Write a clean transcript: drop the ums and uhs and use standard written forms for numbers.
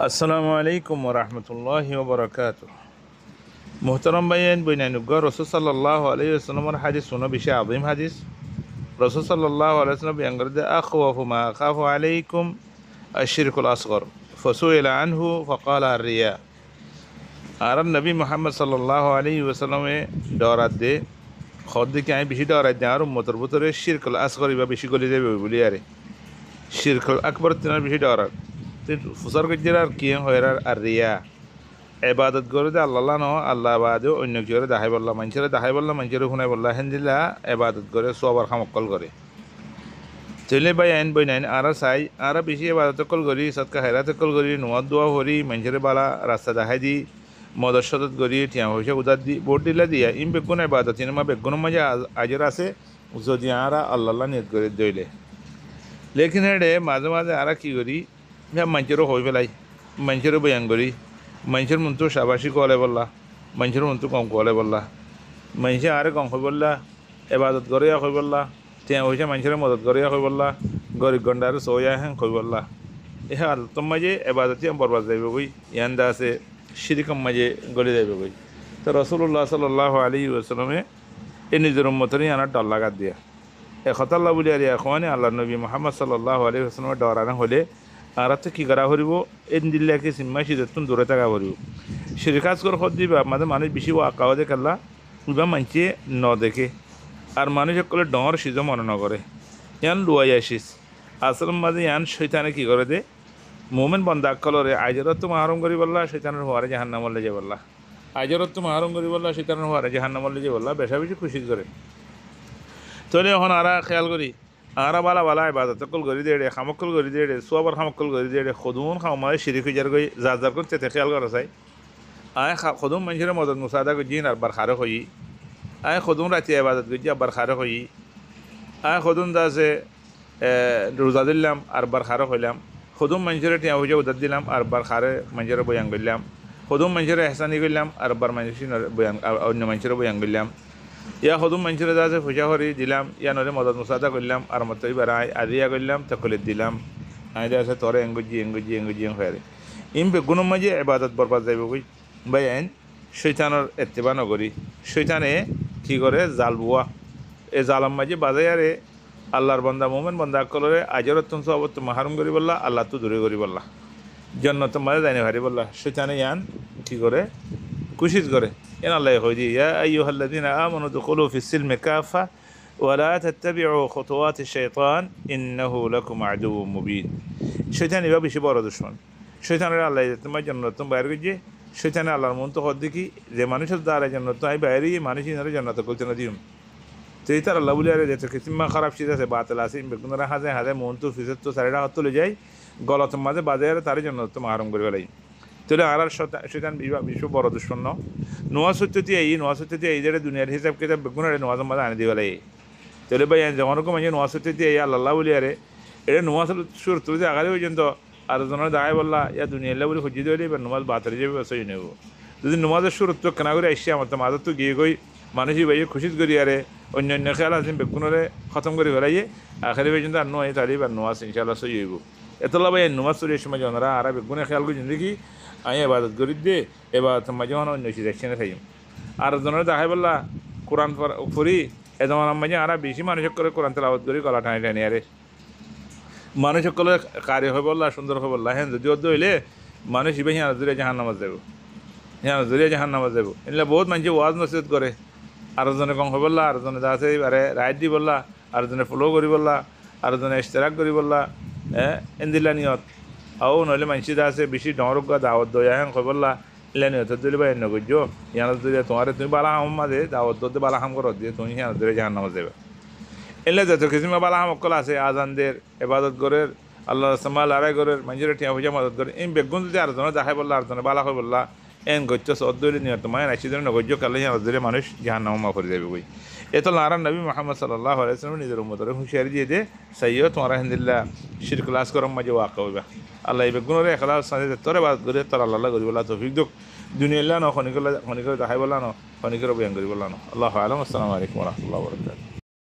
আসসালামু আলাইকুম রহমতুল্লাহি ওবরাকাতুহ। মোহতারাম ভাইয়েন বৈনানুগ্য রসুল সাল্লাল্লাহু আলাইহি ওয়াসাল্লামের হাদিস শুনো বিষয় আযীম হাদিস। রসুল সাল্লাল্লাহু আলাইহি ওয়াসাল্লাম বয়ান আখওয়াফু মা আখাফু আলাইকুম আশ-শিরকুল আসগর ফাসুইলা আনহু ফাকালা আর-রিয়া। আর নবী মুহাম্মদ সাল্লাল্লাহু আলাইহি ওয়াসাল্লামে ডরাত দে খদ্দিকে আমি বেশি ডরাত দে আর উম্মতের ভিতরে শিরকুল আসগর বা বেশি গলি যাবে বলি আরে শিরকুল আকবর তিনার বেশি ডরাত ফুসার গজ্জের আর কি হয় আর রিয়া এবাদত করে দে আল্লাহ ন আল্লাহ বাদে অন্য জোরে দাহাই বললা মানুষের দাহাই বললা মানুষের শুনাই বললা হেন্দিল্লা এবাদত করে সবার খামকল করে চলে বাই আইন বই নাইন আর চাই আর বেশি এবাদত কল করি সৎকা হেরাত কল করি নোয়াদ দোয়া করি মানুষের বালা রাস্তা দাহাই দি মদত সদত করি টিয়া পয়সা উদার দি ভোট দিলা দিয়া ইম বেগুন এবাদত মা বেগুনের মাঝে আজর আছে যদি আর আল্লাহ নিয়ত করে দইলে লেকিন হেডে মাঝে মাঝে আর কি করি মানুষেরও হয়ে পেলাই মানুষেরও বয়ান করি মানুষের মন তো সাবাসী কলে বললা মানুষের মন তো কম কলে বললা মানুষে আরে কম হয়ে বললা এবাদত করিয়া হয়ে বললা টিয়া পয়সা মানুষের মদত করিয়া হয়ে বললা গরিব গন্ডারে সইয়া হ্যাঁ হয়ে বললা এ হাল তোর মাঝে এবাদতি বরবাদ যাইবে বই ইয়ান্দা আছে শিরিকম মাঝে গলি যাইবে বই তো রসুল্লাহ সাল্লাল্লাহু আলাইহি ওয়াসাল্লামে এ নিজের উম্মতরই আনার ডর লাগাত দিয়া একতাল্লাহ বলি আর এখন আল্লাহ নবী মুহাম্মদ সাল্লাল্লাহু আলাইহি ওয়াসাল্লামের ডরানো হলে আর তো কী করা করিব এদিন দিল্লাকে সিম্মা সিদ্ধতুন দূরে থাকা করিব শিরকাজ করে খোঁজ দিবা আমাদের মানুষ বেশি ও আঁকাও দেখাল্লা বা মানুষে ন দেখে আর মানুষ সকলে ডর সিজ মনে নকরে ইয়ান লুয়াই আসিস আসল মাঝে ইয়ান শৈতানে কী করে দে মোমেন বন্ধা কলরে আইজরত তো মাহরম করি বললা শৈতানের হওয়ারে জাহান্নামল্লে যে বললা আইজরত তো মাহরম করি বললা শৈতানের হওয়ারে জাহান্নামল্লে যে বললা বেশা বেশি খুশি করে তাহলে এখন আর খেয়াল করি আর বালা বালা ইবাদত কল করি দে খামকল করি দে সোয়াবার খামকল করি দে খদুন খামায় শিরিক যার গই যার করতে খেয়াল করা চাই আয় খদুম মানুষের মদত মুসাদা গজিন আর বার খারে হই আয় খদুম রাতে ইবাদত গজি আবার খারে হই আয় খদুম দাসে রোজা দিলাম আর বার খারে হইলাম খদুম মানুষের টিয়া হইয়া উদার দিলাম আর বার খারে মানুষের বয়ান করলাম খদুম মানুষের এহসানি করলাম আর বার মানুষের বয়ান অন্য মানুষের বয়ান করলাম ইয়া সদুম মানুষের আছে পয়সা করি দিলাম ইয়া নরে মদত মুসাদা করলাম আর মতো এবার আদিয়া করলাম তকলিত দিলাম আইডিয়া আছে তোরে এঙ্গুজি হয়ে ইম বেগুনের মাঝে এবাদত বরবাদ যাইব কই ভাই আইন শৈতানের এত্তেবা নগরী শৈতানে কী করে জাল বুয়া এ জালাম মাঝে বাজাই আরে আল্লাহর বন্দা মোমেন বন্দা কলরে আজরত সবত মাহারুম করি বললা আল্লাহ তো দূরে করি বললা জন্নত মাঝে যায়নি ভারি বললা শৈতানে ইয়ান কী করে কুশিত করে إن الله يقول يا أيها الذين آمنوا ادخلوا في السلم كافة ولا تتبعوا خطوات الشيطان إنه لكم عدو مبين شيطان يبقى بشي بارو دشمن شيطان الله يتم جنة باير گجي شيطان الله المنتو خود دي যে মানুষের দ্বারা জান্নাত আই বাইরে মানুষ ইনারে জান্নাত করতে না দিম তেইতার আল্লাহ বলি আরে যেতে কিসমা খারাপ শীত আছে বাতিল আছে বেগুনরা হাজে মন্ত্র ফিজত তো সারিটা হাত তুলে যায় গলত মাঝে বাজারে তার জান্নাত মাহারম করে ফেলাই তাহলে আর শৈতান বিশ্ব বড় দুশ্মন নোয়া সত্যতি এই যে দুনিয়ার হিসাব কিতাব বেগুন আরে নোয়াজ মাঝে আনে দিবেলাই তাহলে ভাই যখন রকম নোয়া সত্যতি এই আল্লাহ বলি আরে এটা নোয়া সুর তুলতে আগালে পর্যন্ত আর জনের দায় বললা ইয়া দুনিয়াল্লা বলে খুঁজি দেবে এবার নোয়াজ বাতারে যাবে বসে নেব যদি নোয়াজের সুর তো কেনা করে আসছে আমার তো মাঝে তো গিয়ে গই মানুষই ভাই খুশি করি আরে অন্য খেয়াল আছে বেগুনরে খতম করে ফেলাইয়ে আখালি পর্যন্ত আর নোয়াই তালি বা নোয়াজ ইনশাল্লাহ সই হইব এতলা ভাই নোয়াজ চুরির সময় জনরা আর বেগুনে খেয়াল করি দেখি আমি এবাদত করি দে এবার মাঝে মানে অন্য দেখছি থাকি আর জনের দেখাই বললা কোরআন পড়ি এ তোমার মাঝে আর বেশি মানুষ করে কোরআন তেলাওয়াত করি গলা টানি টানি আরে মানুষ সকলে কারে হয়ে বললা সুন্দর হয়ে বললা হ্যাঁ যদি অর্ধ হইলে মানুষ ইবে হ্যাঁ জুড়ে জাহান নামাজ যাবো এগুলো বহুত মানুষ ওয়াজ নসিহত করে আর জনে কম হয়ে বললা আর জনে যা আছে আরে রাইট দি বললা আর জনে ফলো করি বললা আর জনে ইশতেরাক করি বললা এন্দিল্লা নিয়ত আও নইলে মানুষ যা আছে বেশি ডরক দাওয়াত দয়া হ্যাঁ হয়ে বললা ইলা নিয়ত দিলে বা এন্য করছো ইয়ানত দিলে তোমার তুমি বালা হাম মাঝে দাওয়াত দে বালা হাম করো দিয়ে তুমি হ্যাঁ ধরে জাহান নামাজ যাবে এলে যত কিসিমা বালা হাম অকল আছে আজানদের এবাদত করের আল্লাহ সামাল আড়াই করের মানুষের টিয়া পয়সা মদত করে এই বেগুন যদি আর জনে দেখাই বললা আর জনে বালা হয়ে বললা এন গচ্ছ সদ দইলে নিয়ত মায় রাশি ধরে নগজ্য কালে হ্যাঁ ধরে মানুষ জাহান নামা করে যাবে বই এত নারায়ণ নবী মুহাম্মদ সাল্লাল্লাহু আলাইহি ওয়াসাল্লাম নিজের উম্মতরে হুঁশিয়ারি দিয়ে দে সাইয়্যো তোমার আলহামদুলিল্লাহ শিরকুল আসগর মাঝে ওয়াকা হইবা আল্লাহ এই বেগুনরে এখলাস সাথে তোরে বাদ করে তোর আল্লাহ করি বলা তৌফিক দুক দুনিয়া ন খনিকর দেখাই বললা ন খনিকর বয়ান করি বললা ন আল্লাহু আলাইহি ওয়া সাল্লাম আলাইকুম ওয়া রাহমাতুল্লাহি ওয়া বারাকাতুহু।